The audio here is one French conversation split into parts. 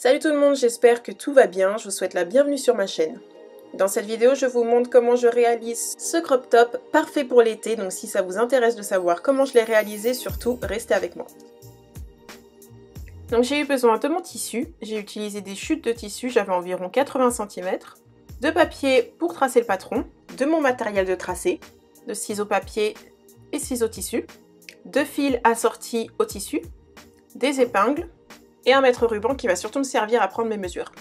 Salut tout le monde, j'espère que tout va bien, je vous souhaite la bienvenue sur ma chaîne. Dans cette vidéo, je vous montre comment je réalise ce crop top parfait pour l'été, donc si ça vous intéresse de savoir comment je l'ai réalisé, surtout restez avec moi. Donc j'ai eu besoin de mon tissu, j'ai utilisé des chutes de tissu, j'avais environ 80 cm, de papier pour tracer le patron, de mon matériel de tracé, de ciseaux papier et ciseaux tissu, de fils assortis au tissu, des épingles, et un mètre ruban qui va surtout me servir à prendre mes mesures.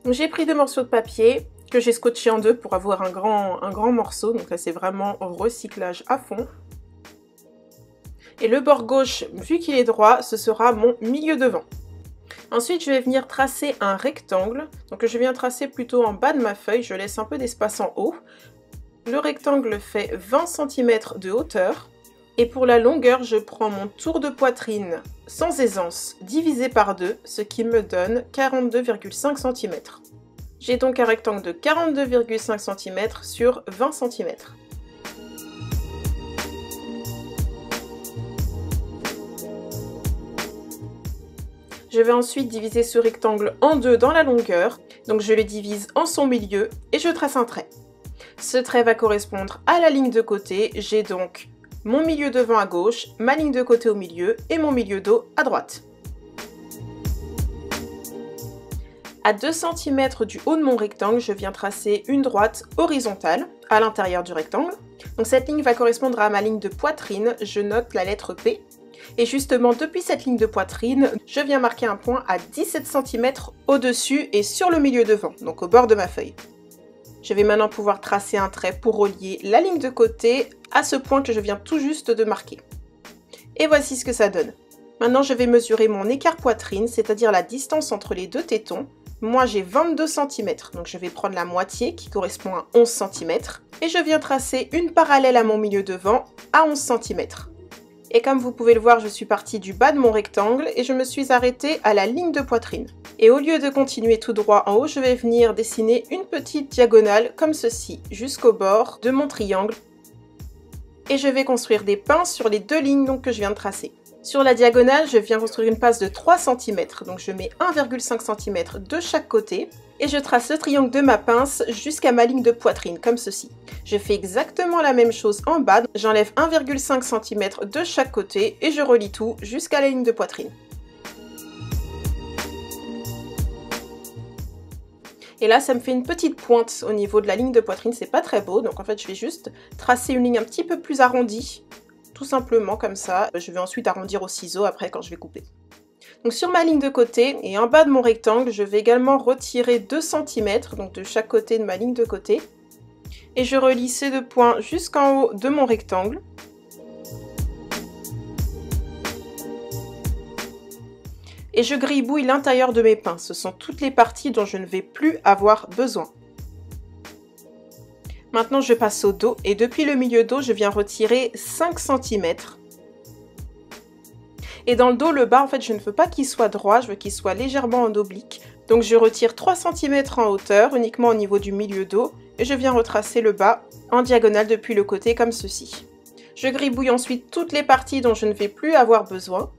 J'ai pris 2 morceaux de papier que j'ai scotché en 2 pour avoir un grand morceau, donc là c'est vraiment recyclage à fond. Et le bord gauche, vu qu'il est droit, ce sera mon milieu devant. Ensuite je vais venir tracer un rectangle, donc je viens tracer plutôt en bas de ma feuille, je laisse un peu d'espace en haut. Le rectangle fait 20 cm de hauteur. Et pour la longueur, je prends mon tour de poitrine sans aisance divisé par 2, ce qui me donne 42,5 cm. J'ai donc un rectangle de 42,5 cm sur 20 cm. Je vais ensuite diviser ce rectangle en 2 dans la longueur, donc je le divise en son milieu et je trace un trait. Ce trait va correspondre à la ligne de côté, j'ai donc mon milieu devant à gauche, ma ligne de côté au milieu et mon milieu dos à droite. À 2 cm du haut de mon rectangle, je viens tracer une droite horizontale à l'intérieur du rectangle. Donc cette ligne va correspondre à ma ligne de poitrine, je note la lettre P. Et justement, depuis cette ligne de poitrine, je viens marquer un point à 17 cm au-dessus et sur le milieu devant, donc au bord de ma feuille. Je vais maintenant pouvoir tracer un trait pour relier la ligne de côté à ce point que je viens tout juste de marquer. Et voici ce que ça donne. Maintenant, je vais mesurer mon écart poitrine, c'est-à-dire la distance entre les deux tétons. Moi, j'ai 22 cm, donc je vais prendre la moitié qui correspond à 11 cm. Et je viens tracer une parallèle à mon milieu devant à 11 cm. Et comme vous pouvez le voir, je suis partie du bas de mon rectangle et je me suis arrêtée à la ligne de poitrine. Et au lieu de continuer tout droit en haut, je vais venir dessiner une petite diagonale comme ceci, jusqu'au bord de mon triangle. Et je vais construire des pinces sur les 2 lignes donc, que je viens de tracer. Sur la diagonale, je viens construire une passe de 3 cm, donc je mets 1,5 cm de chaque côté. Et je trace le triangle de ma pince jusqu'à ma ligne de poitrine, comme ceci. Je fais exactement la même chose en bas, j'enlève 1,5 cm de chaque côté et je relie tout jusqu'à la ligne de poitrine. Et là, ça me fait une petite pointe au niveau de la ligne de poitrine, c'est pas très beau, donc en fait je vais juste tracer une ligne un petit peu plus arrondie, tout simplement comme ça. Je vais ensuite arrondir au ciseau après quand je vais couper. Donc sur ma ligne de côté et en bas de mon rectangle, je vais également retirer 2 cm, donc de chaque côté de ma ligne de côté. Et je relie ces 2 points jusqu'en haut de mon rectangle. Et je gribouille l'intérieur de mes pinces. Ce sont toutes les parties dont je ne vais plus avoir besoin. Maintenant, je passe au dos et depuis le milieu dos, je viens retirer 5 cm. Et dans le dos, le bas, en fait, je ne veux pas qu'il soit droit, je veux qu'il soit légèrement en oblique. Donc je retire 3 cm en hauteur, uniquement au niveau du milieu dos, et je viens retracer le bas en diagonale depuis le côté comme ceci. Je gribouille ensuite toutes les parties dont je ne vais plus avoir besoin.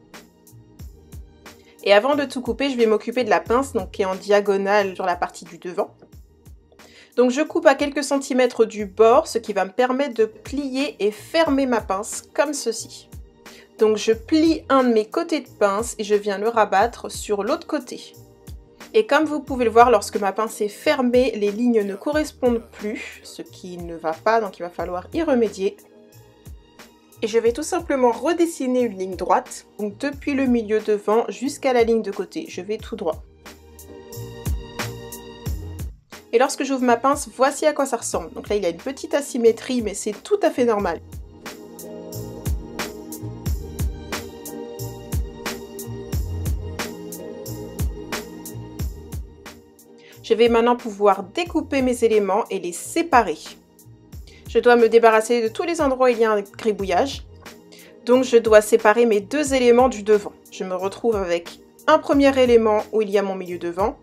Et avant de tout couper, je vais m'occuper de la pince, donc qui est en diagonale sur la partie du devant. Donc je coupe à quelques centimètres du bord, ce qui va me permettre de plier et fermer ma pince comme ceci. Donc je plie un de mes côtés de pince et je viens le rabattre sur l'autre côté. Et comme vous pouvez le voir, lorsque ma pince est fermée, les lignes ne correspondent plus, ce qui ne va pas, donc il va falloir y remédier. Et je vais tout simplement redessiner une ligne droite, donc depuis le milieu devant jusqu'à la ligne de côté, je vais tout droit. Et lorsque j'ouvre ma pince, voici à quoi ça ressemble. Donc là il y a une petite asymétrie, mais c'est tout à fait normal. Je vais maintenant pouvoir découper mes éléments et les séparer. Je dois me débarrasser de tous les endroits où il y a un gribouillage. Donc je dois séparer mes 2 éléments du devant. Je me retrouve avec un premier élément où il y a mon milieu devant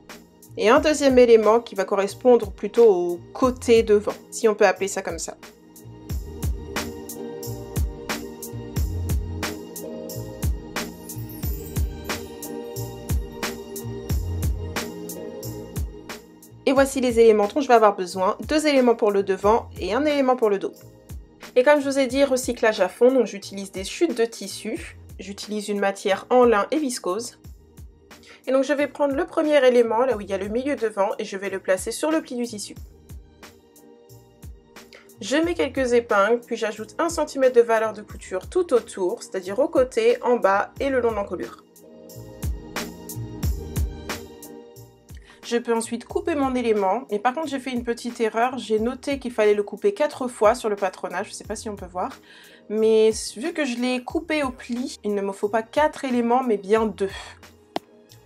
et un deuxième élément qui va correspondre plutôt au côté devant, si on peut appeler ça comme ça. voici les éléments dont je vais avoir besoin, 2 éléments pour le devant et 1 élément pour le dos. Et comme je vous ai dit, recyclage à fond, donc j'utilise des chutes de tissu, j'utilise une matière en lin et viscose. Et donc je vais prendre le premier élément, là où il y a le milieu devant, et je vais le placer sur le pli du tissu. Je mets quelques épingles, puis j'ajoute 1 cm de valeur de couture tout autour, c'est-à-dire au côté, en bas et le long de l'encolure. Je peux ensuite couper mon élément, mais par contre j'ai fait une petite erreur, j'ai noté qu'il fallait le couper 4 fois sur le patronage, je ne sais pas si on peut voir, mais vu que je l'ai coupé au pli, il ne me faut pas 4 éléments mais bien 2.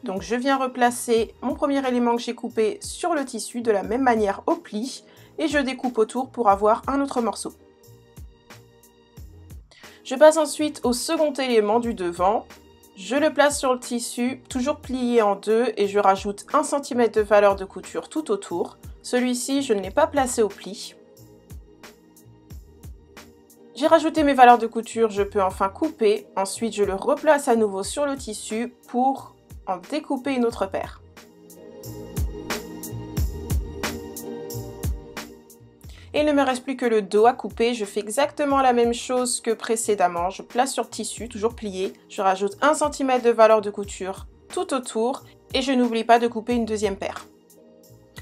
Donc je viens replacer mon premier élément que j'ai coupé sur le tissu de la même manière au pli, et je découpe autour pour avoir un autre morceau. Je passe ensuite au second élément du devant. Je le place sur le tissu, toujours plié en deux, et je rajoute 1 cm de valeur de couture tout autour. Celui-ci, je ne l'ai pas placé au pli. J'ai rajouté mes valeurs de couture, je peux enfin couper. Ensuite, je le replace à nouveau sur le tissu pour en découper une autre paire. Et il ne me reste plus que le dos à couper. Je fais exactement la même chose que précédemment. Je place sur le tissu, toujours plié. Je rajoute 1 cm de valeur de couture tout autour et je n'oublie pas de couper une deuxième paire.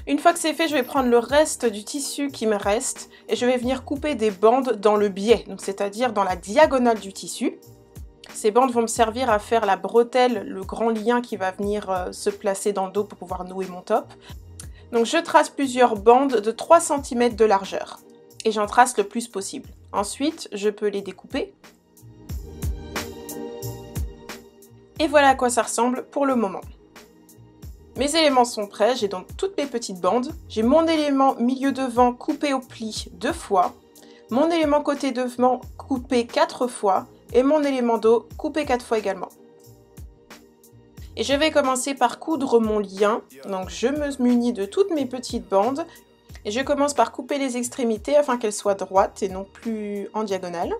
Une fois que c'est fait, je vais prendre le reste du tissu qui me reste et je vais venir couper des bandes dans le biais, donc c'est-à-dire dans la diagonale du tissu. Ces bandes vont me servir à faire la bretelle, le grand lien qui va venir se placer dans le dos pour pouvoir nouer mon top. Donc je trace plusieurs bandes de 3 cm de largeur et j'en trace le plus possible. Ensuite, je peux les découper. Et voilà à quoi ça ressemble pour le moment. Mes éléments sont prêts, j'ai donc toutes mes petites bandes. J'ai mon élément milieu devant coupé au pli 2 fois, mon élément côté devant coupé 4 fois et mon élément dos coupé 4 fois également. Et je vais commencer par coudre mon lien. Donc je me munis de toutes mes petites bandes et je commence par couper les extrémités afin qu'elles soient droites et non plus en diagonale.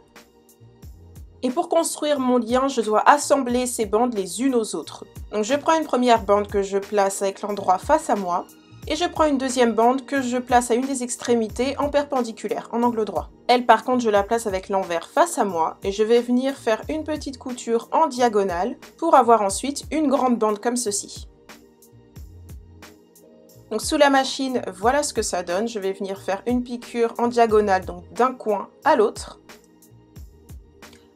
Et pour construire mon lien, je dois assembler ces bandes les unes aux autres. Donc je prends une première bande que je place avec l'endroit face à moi. Et je prends une deuxième bande que je place à une des extrémités en perpendiculaire, en angle droit. Elle par contre je la place avec l'envers face à moi et je vais venir faire une petite couture en diagonale pour avoir ensuite une grande bande comme ceci. Donc sous la machine, voilà ce que ça donne. Je vais venir faire une piqûre en diagonale, donc d'un coin à l'autre.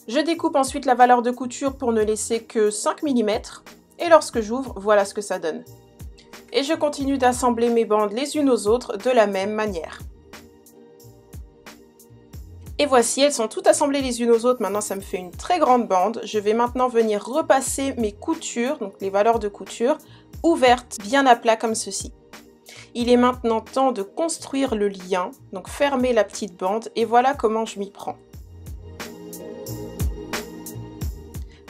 Je découpe ensuite la valeur de couture pour ne laisser que 5 mm et lorsque j'ouvre, voilà ce que ça donne. Et je continue d'assembler mes bandes les unes aux autres de la même manière. Et voici, elles sont toutes assemblées les unes aux autres, maintenant ça me fait une très grande bande. Je vais maintenant venir repasser mes coutures, donc les valeurs de couture, ouvertes bien à plat comme ceci. Il est maintenant temps de construire le lien, donc fermer la petite bande et voilà comment je m'y prends.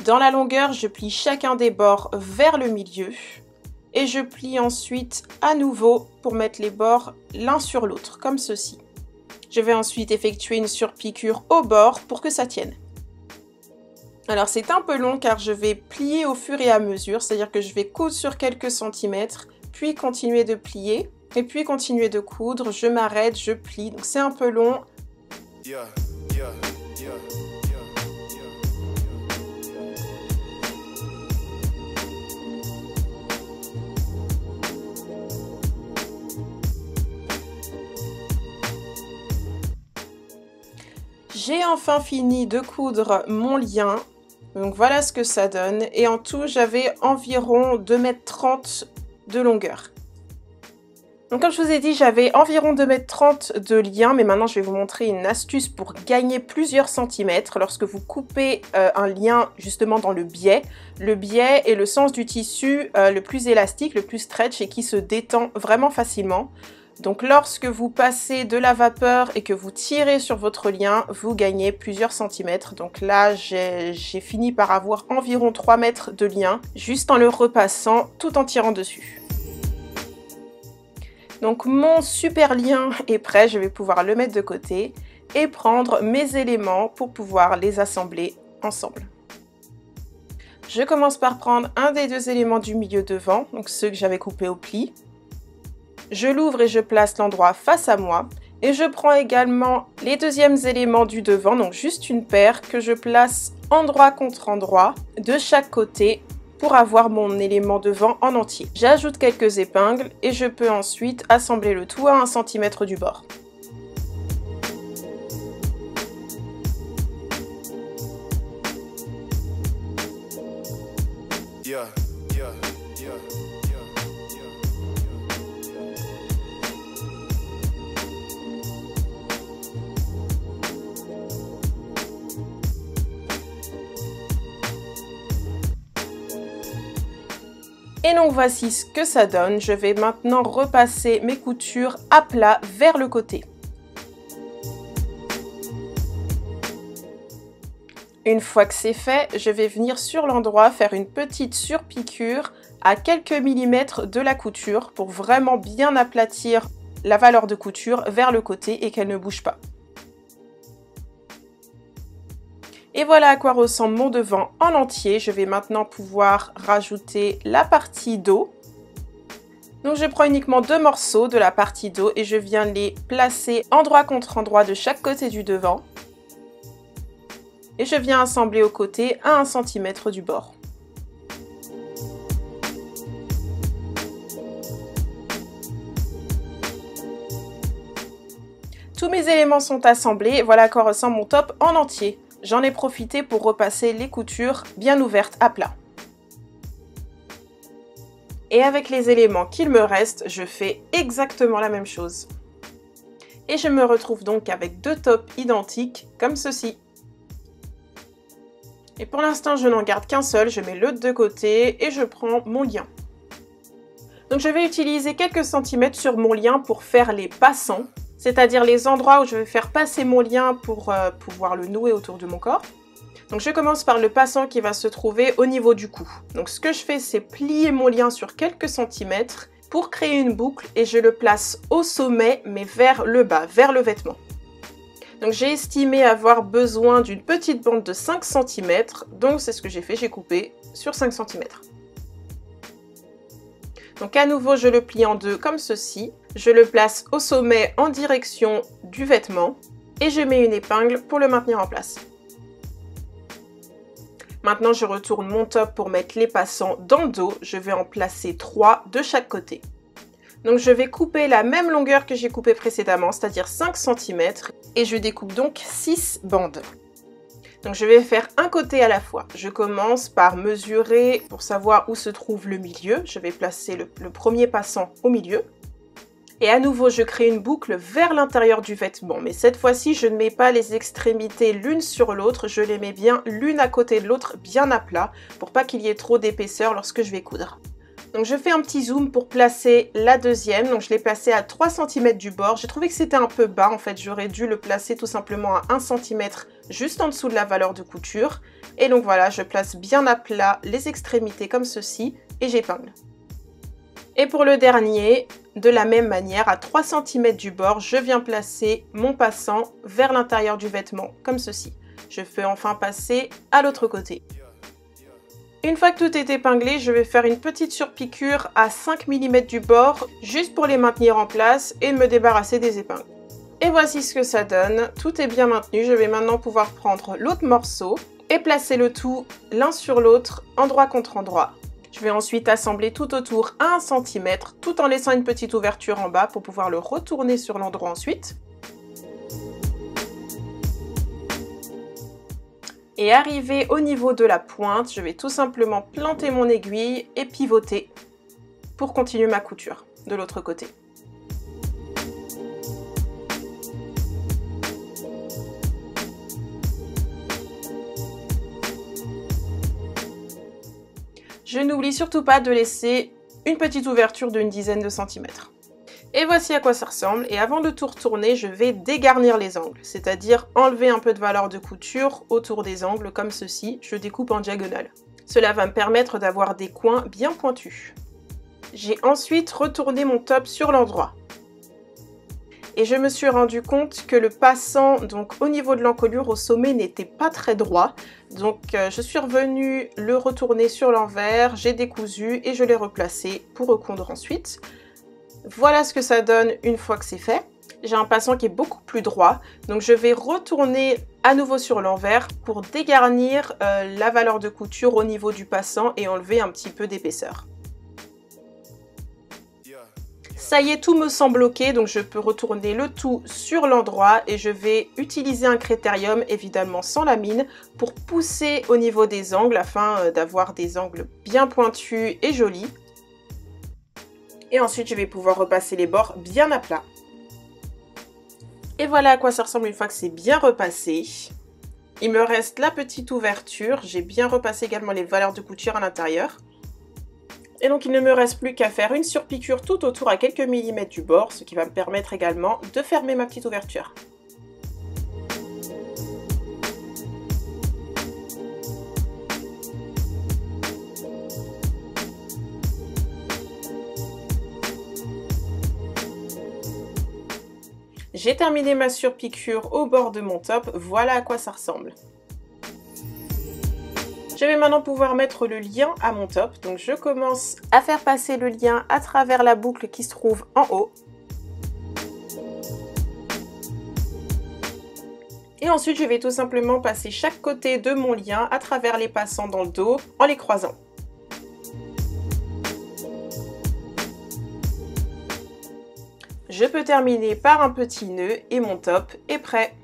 Dans la longueur, je plie chacun des bords vers le milieu. Et je plie ensuite à nouveau pour mettre les bords l'un sur l'autre, comme ceci. Je vais ensuite effectuer une surpiqûre au bord pour que ça tienne. Alors c'est un peu long car je vais plier au fur et à mesure, c'est-à-dire que je vais coudre sur quelques centimètres, puis continuer de plier, et puis continuer de coudre, je m'arrête, je plie, donc c'est un peu long. J'ai enfin fini de coudre mon lien, donc voilà ce que ça donne, et en tout j'avais environ 2,30 m de longueur. Donc comme je vous ai dit, j'avais environ 2,30 m de lien, mais maintenant je vais vous montrer une astuce pour gagner plusieurs centimètres lorsque vous coupez un lien justement dans le biais. Le biais est le sens du tissu le plus élastique, le plus stretch et qui se détend vraiment facilement. Donc lorsque vous passez de la vapeur et que vous tirez sur votre lien, vous gagnez plusieurs centimètres. Donc là, j'ai fini par avoir environ 3 mètres de lien, juste en le repassant, tout en tirant dessus. Donc mon super lien est prêt, je vais pouvoir le mettre de côté et prendre mes éléments pour pouvoir les assembler ensemble. Je commence par prendre un des deux éléments du milieu devant, donc ceux que j'avais coupés au pli. Je l'ouvre et je place l'endroit face à moi. Et je prends également les deuxièmes éléments du devant, donc juste une paire que je place endroit contre endroit de chaque côté pour avoir mon élément devant en entier. J'ajoute quelques épingles et je peux ensuite assembler le tout à 1 cm du bord. Et donc voici ce que ça donne. Je vais maintenant repasser mes coutures à plat vers le côté. Une fois que c'est fait, je vais venir sur l'endroit faire une petite surpiqûre à quelques millimètres de la couture pour vraiment bien aplatir la valeur de couture vers le côté et qu'elle ne bouge pas. Et voilà à quoi ressemble mon devant en entier. Je vais maintenant pouvoir rajouter la partie dos. Donc je prends uniquement 2 morceaux de la partie dos et je viens les placer endroit contre endroit de chaque côté du devant. Et je viens assembler aux côtés à 1 cm du bord. Tous mes éléments sont assemblés, voilà à quoi ressemble mon top en entier. J'en ai profité pour repasser les coutures bien ouvertes à plat. Et avec les éléments qu'il me reste, je fais exactement la même chose. Et je me retrouve donc avec 2 tops identiques comme ceci. Et pour l'instant, je n'en garde qu'un seul, je mets l'autre de côté et je prends mon lien. Donc je vais utiliser quelques centimètres sur mon lien pour faire les passants, c'est-à-dire les endroits où je vais faire passer mon lien pour pouvoir le nouer autour de mon corps. Donc je commence par le passant qui va se trouver au niveau du cou. Donc ce que je fais, c'est plier mon lien sur quelques centimètres pour créer une boucle et je le place au sommet mais vers le bas, vers le vêtement. Donc j'ai estimé avoir besoin d'une petite bande de 5 cm, donc c'est ce que j'ai fait, j'ai coupé sur 5 cm. Donc à nouveau, je le plie en deux comme ceci. Je le place au sommet en direction du vêtement et je mets une épingle pour le maintenir en place. Maintenant, je retourne mon top pour mettre les passants dans le dos. Je vais en placer 3 de chaque côté. Donc je vais couper la même longueur que j'ai coupé précédemment, c'est-à-dire 5 cm. Et je découpe donc 6 bandes. Donc je vais faire un côté à la fois. Je commence par mesurer pour savoir où se trouve le milieu. Je vais placer le premier passant au milieu. Et à nouveau, je crée une boucle vers l'intérieur du vêtement. Mais cette fois-ci, je ne mets pas les extrémités l'une sur l'autre. Je les mets bien l'une à côté de l'autre, bien à plat, pour pas qu'il y ait trop d'épaisseur lorsque je vais coudre. Donc je fais un petit zoom pour placer la deuxième. Donc je l'ai placée à 3 cm du bord. J'ai trouvé que c'était un peu bas. En fait, j'aurais dû le placer tout simplement à 1 cm juste en dessous de la valeur de couture. Et donc voilà, je place bien à plat les extrémités comme ceci et j'épingle. Et pour le dernier, de la même manière, à 3 cm du bord, je viens placer mon passant vers l'intérieur du vêtement comme ceci. Je fais enfin passer à l'autre côté. Une fois que tout est épinglé, je vais faire une petite surpiqûre à 5 mm du bord, juste pour les maintenir en place et me débarrasser des épingles. Et voici ce que ça donne, tout est bien maintenu. Je vais maintenant pouvoir prendre l'autre morceau et placer le tout l'un sur l'autre, endroit contre endroit. Je vais ensuite assembler tout autour à 1 cm, tout en laissant une petite ouverture en bas pour pouvoir le retourner sur l'endroit ensuite. Et arrivé au niveau de la pointe, je vais tout simplement planter mon aiguille et pivoter pour continuer ma couture de l'autre côté. Je n'oublie surtout pas de laisser une petite ouverture d'une dizaine de centimètres. Et voici à quoi ça ressemble. Et avant de tout retourner, je vais dégarnir les angles, c'est-à-dire enlever un peu de valeur de couture autour des angles comme ceci. Je découpe en diagonale. Cela va me permettre d'avoir des coins bien pointus. J'ai ensuite retourné mon top sur l'endroit. Et je me suis rendu compte que le passant, donc au niveau de l'encolure au sommet, n'était pas très droit. Donc je suis revenue le retourner sur l'envers, j'ai décousu et je l'ai replacé pour recoudre ensuite. Voilà ce que ça donne une fois que c'est fait. J'ai un passant qui est beaucoup plus droit, donc je vais retourner à nouveau sur l'envers pour dégarnir la valeur de couture au niveau du passant et enlever un petit peu d'épaisseur. Ça y est, tout me semble ok, donc je peux retourner le tout sur l'endroit et je vais utiliser un critérium, évidemment sans la mine, pour pousser au niveau des angles afin d'avoir des angles bien pointus et jolis. Et ensuite, je vais pouvoir repasser les bords bien à plat. Et voilà à quoi ça ressemble une fois que c'est bien repassé. Il me reste la petite ouverture. J'ai bien repassé également les valeurs de couture à l'intérieur. Et donc il ne me reste plus qu'à faire une surpiqûre tout autour à quelques millimètres du bord, ce qui va me permettre également de fermer ma petite ouverture. J'ai terminé ma surpiqûre au bord de mon top, voilà à quoi ça ressemble. Je vais maintenant pouvoir mettre le lien à mon top, donc je commence à faire passer le lien à travers la boucle qui se trouve en haut. Et ensuite je vais tout simplement passer chaque côté de mon lien à travers les passants dans le dos en les croisant. Je peux terminer par un petit nœud et mon top est prêt.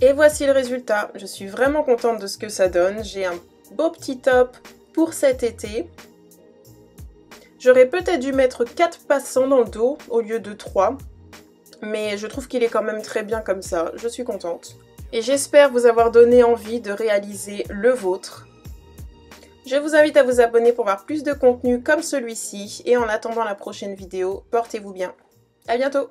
Et voici le résultat. Je suis vraiment contente de ce que ça donne. J'ai un beau petit top pour cet été. J'aurais peut-être dû mettre 4 passants dans le dos au lieu de 3. Mais je trouve qu'il est quand même très bien comme ça. Je suis contente. Et j'espère vous avoir donné envie de réaliser le vôtre. Je vous invite à vous abonner pour voir plus de contenu comme celui-ci. Et en attendant la prochaine vidéo, portez-vous bien. À bientôt!